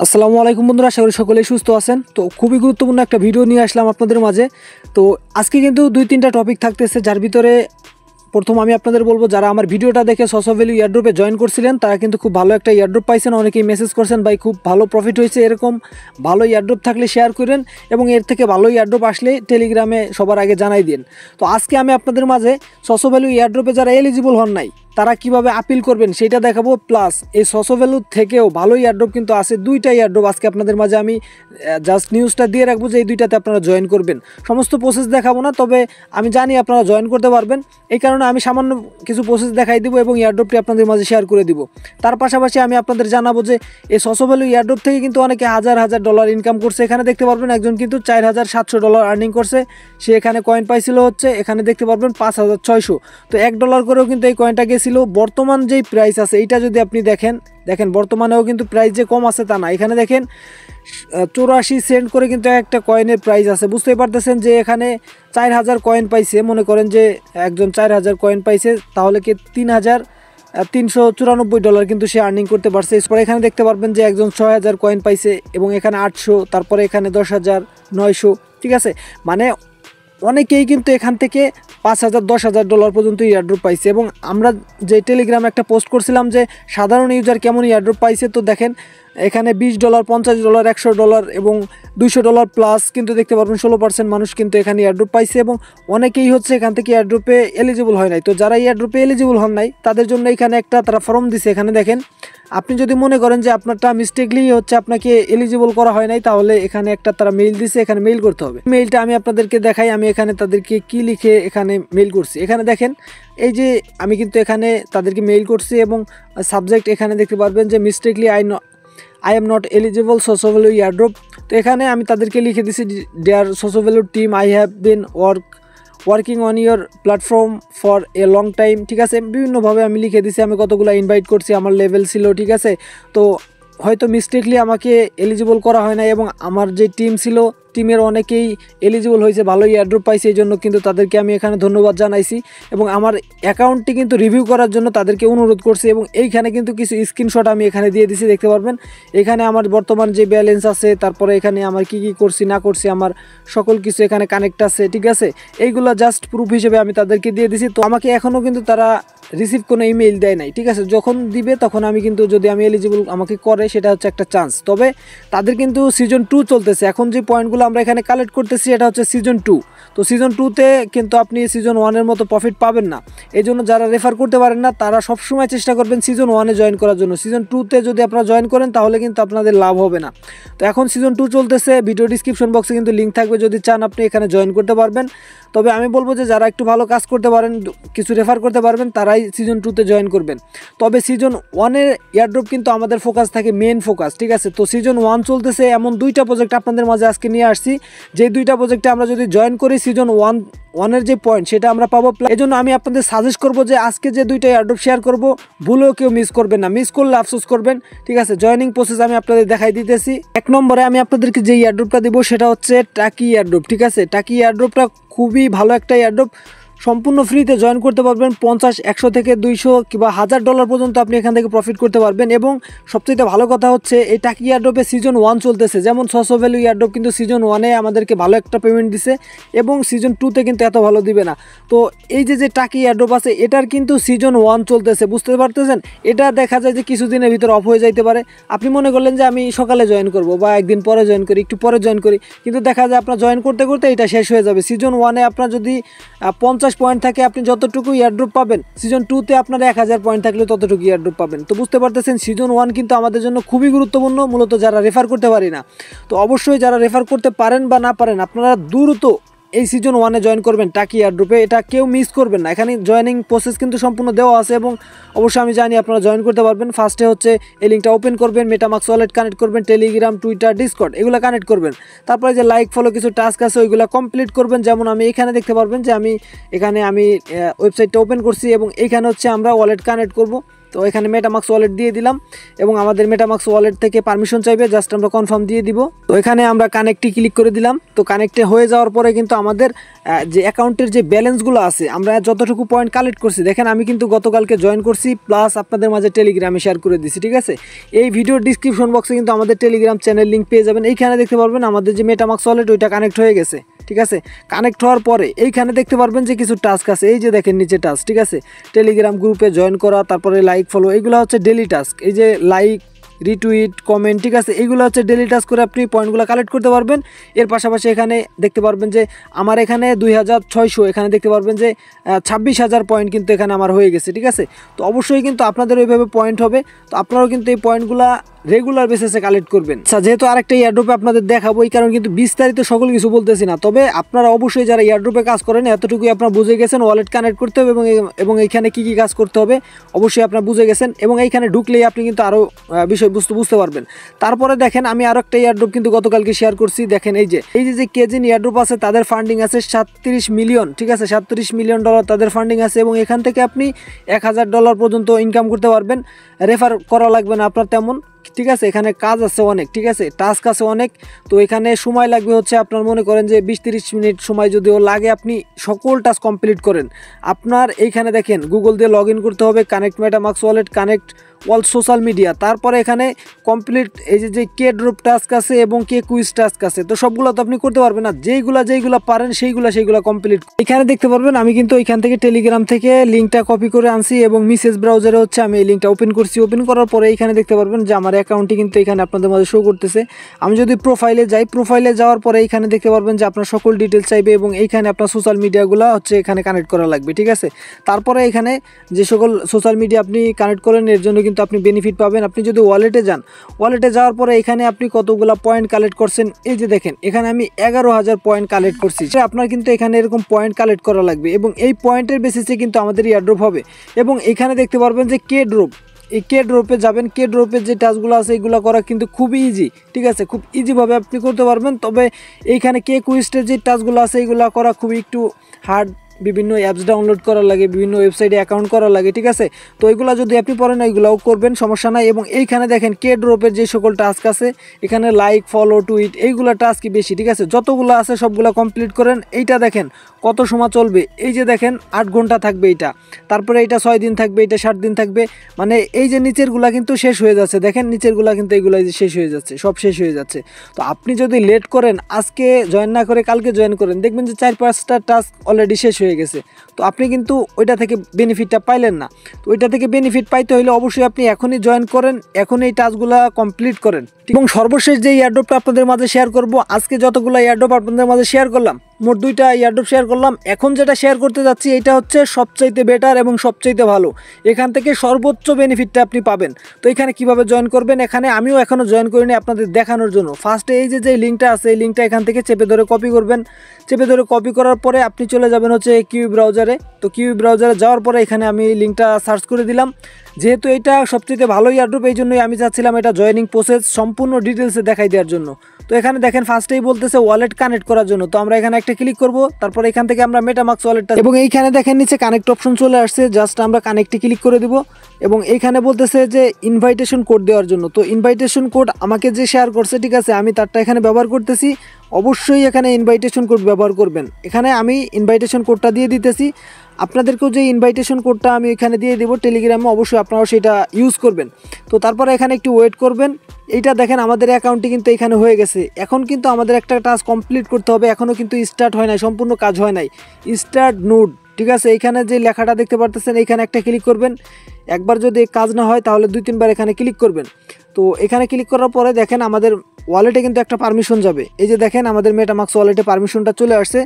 আসসালামু আলাইকুম বন্ধুরা, আশা করি সকলেই সুস্থ আছেন। তো খুবই গুরুত্বপূর্ণ একটা ভিডিও নিয়ে আসলাম আপনাদের মাঝে। তো আজকে কিন্তু 2-3টা টপিক থাকতেছে, যার ভিতরে প্রথম আমি আপনাদের বলবো, যারা আমার ভিডিওটা দেখে সসো ভ্যালু ইয়ারড্রপে জয়েন করছিলেন তারা কিন্তু খুব ভালো একটা ইয়ারড্রপ পাইছেন। অনেকেই মেসেজ করছেন, ভাই খুব ভালো প্রফিট হয়েছে, এরকম ভালো ইয়ারড্রপ থাকলে শেয়ার করেন এবং এর থেকে ভালো ইয়ারড্রপ আসলে টেলিগ্রামে সবার আগে জানাই দিন। তো আজকে আমি আপনাদের মাঝে সসো ভ্যালু ইয়ারড্রপে যারা এলিজিবল হন নাই তারা কিভাবে আপিল করবেন সেটা দেখাবো। প্লাস এই সসো ভ্যালু থেকেও ভালো ইয়ারড্রপ কিন্তু আছে, 2টা ইয়ারড্রপ আজকে আপনাদের মাঝে আমি জাস্ট নিউজটা দিয়ে রাখবো যে এই 2টাতে আপনারা জয়েন করবেন। সমস্ত প্রসেস দেখাবো না, তবে আমি জানি আপনারা জয়েন করতে পারবেন, এই কারণে আমি সামান্য কিছু প্রসেস দেখাই দিব এবং ইয়ারড্রপটি আপনাদের মাঝে শেয়ার করে দিব। তার পাশাপাশি আমি আপনাদের জানাবো যে এই সসো ভ্যালু ইয়ারড্রপ থেকে কিন্তু অনেকে হাজার হাজার ডলার ইনকাম করছে। এখানে দেখতে পারবেন একজন কিন্তু $4700 আর্নিং করছে, সে এখানে কয়েন পাইছিল হচ্ছে, এখানে দেখতে পারবেন 5600। তো $1 করেও কিন্তু এই কয়েনটা ছিল। বর্তমান যেই প্রাইস আছে এইটা যদি আপনি দেখেন বর্তমানেও কিন্তু প্রাইস যে কম আছে তা না। এখানে দেখেন 84 সেন্ট করে কিন্তু একটা কয়েনের প্রাইস আছে। বুঝতেই পারতেছেন যে এখানে 4000 কয়েন পাইছে। মনে করেন যে একজন 4000 কয়েন পাইছে, তাহলে কি $3394 কিন্তু সে আর্নিং করতে পারছে। এরপরে এখানে দেখতে পারবেন যে একজন 6000 কয়েন পাইছে এবং এখানে 800, তারপরে এখানে 10900। ঠিক আছে, মানে অনেকেই কিন্তু এখান থেকে $5000-10,000 পর্যন্ত ইয়ারড্রপ পাইছে। এবং আমরা যে টেলিগ্রামে একটা পোস্ট করছিলাম যে সাধারণ ইউজার কেমন ইয়ারড্রপ পাইছে, তো দেখেন এখানে $20, $50, $100 এবং $200 প্লাস কিন্তু দেখতে পারবেন 16% মানুষ কিন্তু এখানে ইয়ারড্রপ পাইছে এবং অনেকেই হচ্ছে এখান থেকে ইয়ারড্রপে এলিজিবল হয় নাই। তো যারা ইয়ারড্রপে এলিজিবল হন নাই তাদের জন্য এখানে একটা তারা ফর্ম দিছে। এখানে দেখেন, আপনি যদি মনে করেন যে আপনারটা মিস্টেকলি হচ্ছে আপনাকে এলিজিবল করা হয় নাই, তাহলে এখানে একটা তারা মেইল দিছে, এখানে মেইল করতে হবে। মেইলটা আমি আপনাদেরকে দেখাই, আমি এখানে তাদেরকে কি লিখে এখানে মেইল করছি। এখানে দেখেন এই যে আমি কিন্তু এখানে তাদেরকে মেইল করছি এবং সাবজেক্ট এখানে দেখতে পারবেন যে mistakenly I am not eligible SoSoValue airdrop. তো এখানে আমি তাদেরকে লিখে দিছি, dear SoSoValue team, I have been working on your platform for a long time. ঠিক আছে, বিভিন্নভাবে আমি লিখে দিছি, আমি কতগুলো ইনভাইট করছি, আমার লেভেল ছিল। ঠিক আছে, তো হয়তো মিস্টেকলি আমাকে এলিজিবল করা হয় না এবং আমার যে টিম ছিল টিমের অনেকেই এলিজিবল হয়েছে, ভালো ইয়ারড্রপ পাইছে, এই জন্য কিন্তু তাদেরকে আমি এখানে ধন্যবাদ জানাইছি এবং আমার অ্যাকাউন্টটি কিন্তু রিভিউ করার জন্য তাদেরকে অনুরোধ করছি। এবং এইখানে কিন্তু কিছু স্ক্রিনশট আমি এখানে দিয়ে দিছি, দেখতে পারবেন এখানে আমার বর্তমান যে ব্যালেন্স আছে, তারপরে এখানে আমার কি কি করছি না করছি, আমার সকল কিছু এখানে কানেক্ট আছে। ঠিক আছে, এইগুলো জাস্ট প্রুফ হিসেবে আমি তাদেরকে দিয়ে দিছি। তো আমাকে এখনও কিন্তু তারা রিসিভ কোনো ইমেইল দেয় নাই। ঠিক আছে, যখন দিবে তখন আমি কিন্তু, যদি আমি এলিজিবল আমাকে করে, সেটা হচ্ছে একটা চান্স। তবে তাদের কিন্তু সিজন 2 চলতেছে, এখন যে পয়েন্টগুলো আমরা এখানে কালেক্ট করতেছি এটা হচ্ছে সিজন 2। তো সিজন 2তে কিন্তু আপনি সিজন 1-এর মতো প্রফিট পাবেন না। এই জন্য যারা রেফার করতে পারেন না তারা সবসময় চেষ্টা করবেন সিজন 1-এ জয়েন করার জন্য। সিজন 2তে যদি আপনারা জয়েন করেন তাহলে কিন্তু আপনাদের লাভ হবে না। তো এখন সিজন 2 চলতেছে, ভিডিও ডিসক্রিপশন বক্সে কিন্তু লিঙ্ক থাকবে, যদি চান আপনি এখানে জয়েন করতে পারবেন। তবে আমি বলবো যে যারা একটু ভালো কাজ করতে পারেন, কিছু রেফার করতে পারবেন, তারাই সিজন 2তে জয়েন করবেন। তবে সিজন 1-এর ইয়ারড্রপ কিন্তু আমাদের ফোকাস থাকে, মেন ফোকাস। ঠিক আছে, তো সিজন 1 চলতেছে, এমন 2টা প্রজেক্ট আপনাদের মাঝে আজকে নিয়ে আসছি, যে 2টা প্রজেক্টে আমরা যদি জয়েন করি সিজন 1-এর যে পয়েন্ট সেটা আমরা পাবো। এই জন্য আমি আপনাদের সাজেস্ট করবো যে আজকে যে 2টা ইয়ারড্রপ শেয়ার করবো, ভুলেও কেউ মিস করবেন না, মিস করলে আফসোস করবেন। ঠিক আছে, জয়েনিং প্রসেস আমি আপনাদের দেখাই দিতেছি। 1 নম্বরে আমি আপনাদেরকে যে ইয়ারড্রপটা দেবো সেটা হচ্ছে টাকি ইয়ারড্রপ। ঠিক আছে, টাকি ইয়ারড্রপটা খুবই ভালো একটা ইয়ারড্রপ, সম্পূর্ণ ফ্রিতে জয়েন করতে পারবেন। 50, 100 থেকে 200 কিংবা $1000 পর্যন্ত আপনি এখান থেকে প্রফিট করতে পারবেন। এবং সবচেয়ে ভালো কথা হচ্ছে এই টাকি ইয়ারড্রপে সিজন 1 চলতেছে। যেমন সসো ভ্যালু ইয়ারড্রপ কিন্তু সিজন 1-এ আমাদেরকে ভালো একটা পেমেন্ট দিছে এবং সিজন 2তে কিন্তু এত ভালো দিবে না। তো এই যে টাকি ইয়ারড্রপ আছে এটার কিন্তু সিজন 1 চলতেছে, বুঝতে পারতেছেন। এটা দেখা যায় যে কিছুদিনের ভিতরে অফ হয়ে যাইতে পারে। আপনি মনে করলেন যে আমি সকালে জয়েন করব বা একদিন পরে জয়েন করি, একটু পরে জয়েন করি, কিন্তু দেখা যায় আপনার জয়েন করতে করতে এটা শেষ হয়ে যাবে। সিজন 1-এ আপনার যদি 50 পয়েন্ট থাকে আপনি যতটুকু ইয়ারড্রপ পাবেন, সিজন 2তে আপনার 1000 পয়েন্ট থাকলে ততটুকু ইয়ারড্রপ পাবেন। তো বুঝতে পারতেছেন সিজন 1 কিন্তু আমাদের জন্য খুবই গুরুত্বপূর্ণ, মূলত যারা রেফার করতে পারি না। তো অবশ্যই যারা রেফার করতে পারেন বা না পারেন, আপনারা দ্রুত এই সিজন 1-এ জয়েন করবেন টাকি ইয়ারড্রপে, এটা কেউ মিস করবেন না। এখানে জয়েনিং প্রসেস কিন্তু সম্পূর্ণ দেওয়া আছে এবং অবশ্যই আমি জানি আপনারা জয়েন করতে পারবেন। ফার্স্টে হচ্ছে এই লিঙ্কটা ওপেন করবেন, মেটামাক্স ওয়ালেট কানেক্ট করবেন, টেলিগ্রাম, টুইটার, ডিসকর্ড এগুলো কানেক্ট করবেন। তারপরে যে লাইক ফলো কিছু টাস্ক আছে ওইগুলো কমপ্লিট করবেন। যেমন আমি এখানে দেখতে পারবেন যে আমি ওয়েবসাইটটা ওপেন করছি এবং এইখানে হচ্ছে আমরা ওয়ালেট কানেক্ট করব। তো এখানে মেটামাক্স ওয়ালেট দিয়ে দিলাম এবং আমাদের মেটামাক্স ওয়ালেট থেকে পারমিশন চাইবে, জাস্ট আমরা কনফার্ম দিয়ে দিব। তো এখানে আমরা কানেক্টে ক্লিক করে দিলাম। তো কানেক্টে হয়ে যাওয়ার পরে কিন্তু আমাদের যে অ্যাকাউন্টের যে ব্যালেন্সগুলো আছে, আমরা যতটুকু পয়েন্ট কালেক্ট করছি, দেখেন আমি কিন্তু গতকালকে জয়েন করছি, প্লাস আপনাদের মাঝে টেলিগ্রামে শেয়ার করে দিছি, ঠিক আছে। এই ভিডিওর ডিসক্রিপশন বক্সে কিন্তু আমাদের টেলিগ্রাম চ্যানেল লিঙ্ক পেয়ে যাবেন। এইখানে দেখতে পারবেন আমাদের যে মেটামাক্স ওয়ালেট ওইটা কানেক্ট হয়ে গেছে, ঠিক আছে। কানেক্ট হওয়ার পরে এইখানে দেখতে পারবেন যে কিছু টাস্ক আছে, এই যে দেখেন নিচে টাস্ক, ঠিক আছে। টেলিগ্রাম গ্রুপে জয়েন করা, তারপরে লাইক ফলো, এইগুলো হচ্ছে ডেলি টাস্ক। এই যে লাইক, রিটুইট, কমেন্ট, ঠিক আছে, এইগুলো হচ্ছে ডেলি টাস্ক করে আপনি পয়েন্টগুলো কালেক্ট করতে পারবেন। এর পাশাপাশি এখানে দেখতে পারবেন যে আমার এখানে 2600, এখানে দেখতে পারবেন যে 26,000 পয়েন্ট কিন্তু এখানে আমার হয়ে গেছে, ঠিক আছে। তো অবশ্যই কিন্তু আপনাদের ওইভাবে পয়েন্ট হবে, তো আপনারাও কিন্তু এই পয়েন্টগুলা রেগুলার বেসিসে কালেক্ট করবেন। আচ্ছা, যেহেতু আরেকটা এয়ারড্রপে আপনাদের দেখাবো, এই কারণে কিন্তু বিস্তারিত সকল কিছু বলতেছি না, তবে আপনারা অবশ্যই যারা এয়ারড্রপে কাজ করেন এতটুকুই আপনারা বুঝে গেছেন ওয়ালেট কানেক্ট করতে হবে এবং এইখানে কী কী কাজ করতে হবে অবশ্যই আপনারা বুঝে গেছেন, এবং এইখানে ঢুকলেই আপনি কিন্তু আরও বিষয়বস্তু বুঝতে পারবেন। তারপরে দেখেন আমি আরও একটা এয়ারড্রপ কিন্তু গতকালকে শেয়ার করছি। দেখেন এই যে কেজিন এয়ারড্রপ আছে, তাদের ফান্ডিং আছে 37 মিলিয়ন, ঠিক আছে, $37 মিলিয়ন তাদের ফান্ডিং আছে, এবং এখান থেকে আপনি $1000 পর্যন্ত ইনকাম করতে পারবেন। রেফার করা লাগবে না আপনার তেমন, ঠিক আছে। এখানে কাজ আছে অনেক, ঠিক আছে, টাস্ক আছে অনেক। তো এখানে সময় লাগবে হচ্ছে আপনার মনে করেন যে 20-30 মিনিট সময় যদিও লাগে, আপনি সকল টাস্ক কমপ্লিট করেন। আপনার এইখানে দেখেন গুগল দিয়ে লগ ইন করতে হবে, connect MetaMask wallet, connect all social media, তারপরে এখানে কমপ্লিট এই যে কে ড্রপ টাস্ক আছে এবং কে কুইজ টাস্ক আছে, তো সবগুলো তো আপনি করতে পারবেন না, যেইগুলা পারেন সেইগুলা কমপ্লিট। এখানে দেখতে পারবেন আমি কিন্তু এখান থেকে টেলিগ্রাম থেকে লিঙ্কটা কপি করে আনছি এবং মেসেজ ব্রাউজারে হচ্ছে আমি এই লিঙ্কটা ওপেন করছি। ওপেন করার পরে এইখানে দেখতে পারবেন যে আমার অ্যাকাউন্টটি কিন্তু এখানে আপনাদের মাঝে শো করতেছে। আমি যদি প্রোফাইলে যাই, প্রোফাইলে যাওয়ার পরে এইখানে দেখতে পারবেন যে আপনার সকল ডিটেলস চাইবে এবং এইখানে আপনার সোশ্যাল মিডিয়াগুলো হচ্ছে এখানে কানেক্ট করা লাগবে, ঠিক আছে। তারপরে এখানে যে সকল সোশ্যাল মিডিয়া আপনি কানেক্ট করেন এর জন্য কিন্তু আপনি বেনিফিট পাবেন। আপনি যদি ওয়ালেটে যান, ওয়ালেটে যাওয়ার পরে এখানে আপনি কতগুলো পয়েন্ট কালেক্ট করছেন, এই যে দেখেন এখানে আমি 11,000 পয়েন্ট কালেক্ট করছি। আপনার কিন্তু এখানে এরকম পয়েন্ট কালেক্ট করা লাগবে এবং এই পয়েন্টের বেসিসে কিন্তু আমাদের এয়ারড্রপ হবে। এবং এখানে দেখতে পারবেন যে কে ড্রপ, এই কে ড্রপে যাবেন, কে ড্রপের যে টাস্কগুলো আছে এইগুলো করা কিন্তু খুবই ইজি, ঠিক আছে, খুব ইজিভাবে আপনি করতে পারবেন। তবে এইখানে কে কুইস্টের যে টাস্কগুলো আছে এইগুলো করা খুবই একটু হার্ড, বিভিন্ন অ্যাপস ডাউনলোড করা লাগে, বিভিন্ন ওয়েবসাইটে অ্যাকাউন্ট করা লাগে, ঠিক আছে। তো এইগুলো যদি আপনি পড়েন এইগুলোও করবেন, সমস্যা নাই। এবং এইখানে দেখেন কে ড্রপের যে সকল টাস্ক আছে, এখানে লাইক, ফলো, টুইট, এইগুলো টাস্কই বেশি, ঠিক আছে। যতগুলো আছে সবগুলো কমপ্লিট করেন। এইটা দেখেন কত সময় চলবে, এই যে দেখেন 8 ঘন্টা থাকবে এইটা, তারপরে এইটা 6 দিন থাকবে, এটা 7 দিন থাকবে, মানে এই যে নিচেরগুলা কিন্তু শেষ হয়ে যাচ্ছে, দেখেন নিচেরগুলা কিন্তু এইগুলো শেষ হয়ে যাচ্ছে, সব শেষ হয়ে যাচ্ছে। তো আপনি যদি লেট করেন, আজকে জয়েন না করে কালকে জয়েন করেন, দেখবেন যে 4-5টা টাস্ক অলরেডি শেষ হয়ে গেছে। তো আপনি কিন্তু ওইটা থেকে বেনিফিটটা পাইলেন না। তো ওইটা থেকে বেনিফিট পাইতে হলে অবশ্যই আপনি এখনই জয়েন করেন, এখন এই টাস্কগুলো কমপ্লিট করেন। এবং সর্বশেষ যে এয়ারড্রপটা আপনাদের মাঝে শেয়ার করব, আজকে যতগুলো এয়ারড্রপ আপনাদের মাঝে শেয়ার করলাম, মোট 2টা এয়ারড্রপ শেয়ার করলাম। এখন যেটা শেয়ার করতে যাচ্ছি এটা হচ্ছে সবচাইতে বেটার এবং সবচাইতে ভালো, এখান থেকে সর্বোচ্চ বেনিফিটটা আপনি পাবেন। তো এখানে কিভাবে জয়েন করবেন, এখানে আমিও এখনও জয়েন করিনি আপনাদের দেখানোর জন্য। ফার্স্টে এই যে লিঙ্কটা আছে, এই লিঙ্কটা এখান থেকে চেপে ধরে কপি করবেন। চেপে ধরে কপি করার পরে আপনি চলে যাবেন হচ্ছে কিউই ব্রাউজারে। তো কিউই ব্রাউজারে যাওয়ার পরে এখানে আমি লিঙ্কটা সার্চ করে দিলাম। যেহেতু এটা সবচেয়ে ভালো এয়ারড্রপ, এই জন্যই আমি চাচ্ছিলাম এটা জয়েনিং প্রসেস সম্পূর্ণ ডিটেলসে দেখাই দেওয়ার জন্য। তো এখানে দেখেন ফার্স্টেই বলতেছে ওয়ালেট কানেক্ট করার জন্য, তো আমরা এখানে একটা ক্লিক করব। তারপর এখান থেকে আমরা মেটামাক্স ওয়ালেটটা, এবং এইখানে দেখেন নিচে কানেক্ট অপশন চলে আসছে, জাস্ট আমরা কানেক্টে ক্লিক করে দিব। এবং এইখানে বলতেছে যে ইনভাইটেশন কোড দেওয়ার জন্য, তো ইনভাইটেশন কোড আমাকে যে শেয়ার করছে, ঠিক আছে, আমি তারটা এখানে ব্যবহার করতেছি। অবশ্যই এখানে ইনভাইটেশন কোড ব্যবহার করবেন। এখানে আমি ইনভাইটেশন কোডটা দিয়ে দিতেছি, আপনাদেরকেও যে ইনভাইটেশন কোডটা আমি এখানে দিয়ে দেবো টেলিগ্রামে, অবশ্যই আপনারাও সেটা ইউজ করবেন। তো তারপরে এখানে একটু ওয়েট করবেন। এইটা দেখেন আমাদের অ্যাকাউন্টটি কিন্তু এখানে হয়ে গেছে। এখন কিন্তু আমাদের একটা টাস্ক কমপ্লিট করতে হবে, এখনও কিন্তু স্টার্ট হয় নাই, সম্পূর্ণ কাজ হয় নাই, স্টার্ট নোড, ঠিক আছে। এইখানে যে লেখাটা দেখতে পারতেছেন এইখানে একটা ক্লিক করবেন। একবার যদি কাজ না হয় তাহলে 2-3 বার এখানে ক্লিক করবেন। তো এখানে ক্লিক করার পরে দেখেন আমাদের ওয়ালেটে কিন্তু একটা পারমিশন যাবে, এই যে দেখেন আমাদের মেটামাক্স ওয়ালেটে পারমিশনটা চলে আসছে।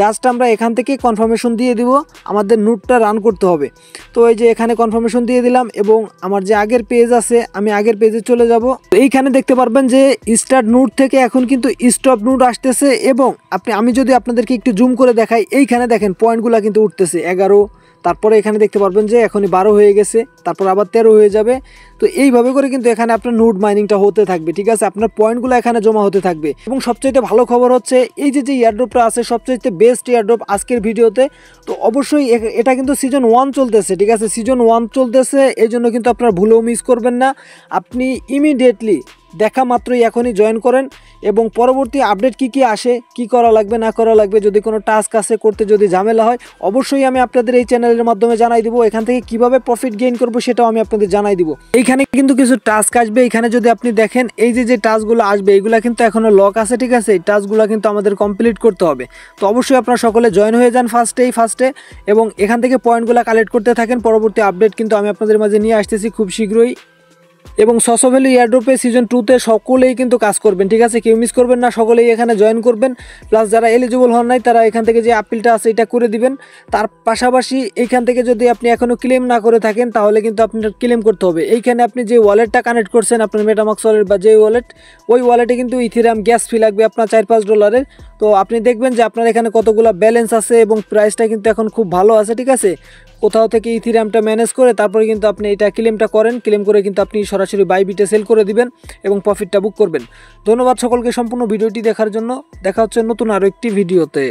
জাস্ট আমরা এখান থেকে কনফার্মেশন দিয়ে দিব, আমাদের নোটটা রান করতে হবে। তো এই যে এখানে কনফার্মেশন দিয়ে দিলাম এবং আমার যে আগের পেজ আছে আমি আগের পেজে চলে যাব। তো এইখানে দেখতে পারবেন যে স্টার্ট নোট থেকে এখন কিন্তু স্টপ নোট আসতেছে, এবং আমি যদি আপনাদেরকে একটু জুম করে দেখাই, এইখানে দেখেন পয়েন্টগুলো কিন্তু উঠতেছে 11, তারপরে এখানে দেখতে পারবেন যে এখনই 12 হয়ে গেছে, তারপর আবার 13 হয়ে যাবে, তো এইভাবে করে কিন্তু এখানে আপনার নোড মাইনিংটা হতে থাকবে, ঠিক আছে, আপনার পয়েন্টগুলো এখানে জমা হতে থাকবে। এবং সবচাইতে ভালো খবর হচ্ছে এই যে এয়ারড্রপটা আছে সবচাইতে বেস্ট এয়ারড্রপ আজকের ভিডিওতে। তো অবশ্যই এটা কিন্তু সিজন 1 চলতেছে, ঠিক আছে, সিজন 1 চলতেছে, এই জন্য কিন্তু আপনার ভুলেও মিস করবেন না। আপনি ইমিডিয়েটলি দেখা মাত্রই এখনই জয়েন করেন এবং পরবর্তী আপডেট কি আসে, কি করা লাগবে না করা লাগবে, যদি কোনো টাস্ক আসে করতে যদি ঝামেলা হয় অবশ্যই আমি আপনাদের এই চ্যানেলের মাধ্যমে জানাই দিব। এখান থেকে কিভাবে প্রফিট গেইন করব সেটাও আমি আপনাদের জানাই দিব। এইখানে কিন্তু কিছু টাস্ক আসবে, এখানে যদি আপনি দেখেন এই যে টাস্কগুলো আসবে এইগুলো কিন্তু এখনো লক আছে, ঠিক আছে, এই টাস্কগুলো কিন্তু আমাদের কমপ্লিট করতে হবে। তো অবশ্যই আপনারা সকলে জয়েন হয়ে যান ফার্স্টে এবং এখান থেকে পয়েন্টগুলো কালেক্ট করতে থাকেন। পরবর্তী আপডেট কিন্তু আমি আপনাদের মাঝে নিয়ে আসতেছি খুব শীঘ্রই। এবং সসো ভ্যালি এয়ারড্রপে সিজন 2তে সকলেই কিন্তু কাজ করবেন, ঠিক আছে, কেউ মিস করবেন না, সকলেই এখানে জয়েন করবেন। প্লাস যারা এলিজিবল হন নাই তারা এখান থেকে যে আপিলটা আছে এটা করে দিবেন। তার পাশাপাশি এইখান থেকে যদি আপনি এখনও ক্লেম না করে থাকেন তাহলে কিন্তু আপনার ক্লেম করতে হবে। এইখানে আপনি যে ওয়ালেটটা কানেক্ট করছেন আপনার মেটামাক্স ওয়ালেট বা যে ওয়ালেট, ওই ওয়ালেটে কিন্তু ইথেরিয়াম গ্যাস ফি লাগবে আপনার $4-5। তো আপনি দেখবেন যে আপনার এখানে কতগুলো ব্যালেন্স আছে এবং প্রাইসটা কিন্তু এখন খুব ভালো আছে, ঠিক আছে। কোথাও থেকে ইথেরিয়ামটা ম্যানেজ করে তারপরে কিন্তু আপনি এটা ক্লেমটা করেন, ক্লেম করে কিন্তু আপনি সরাসরি বাইবিটে সেল করে দিবেন এবং প্রফিটটা বুক করবেন। ধন্যবাদ সকলকে সম্পূর্ণ ভিডিওটি দেখার জন্য। দেখা হচ্ছে নতুন আরও একটি ভিডিওতে।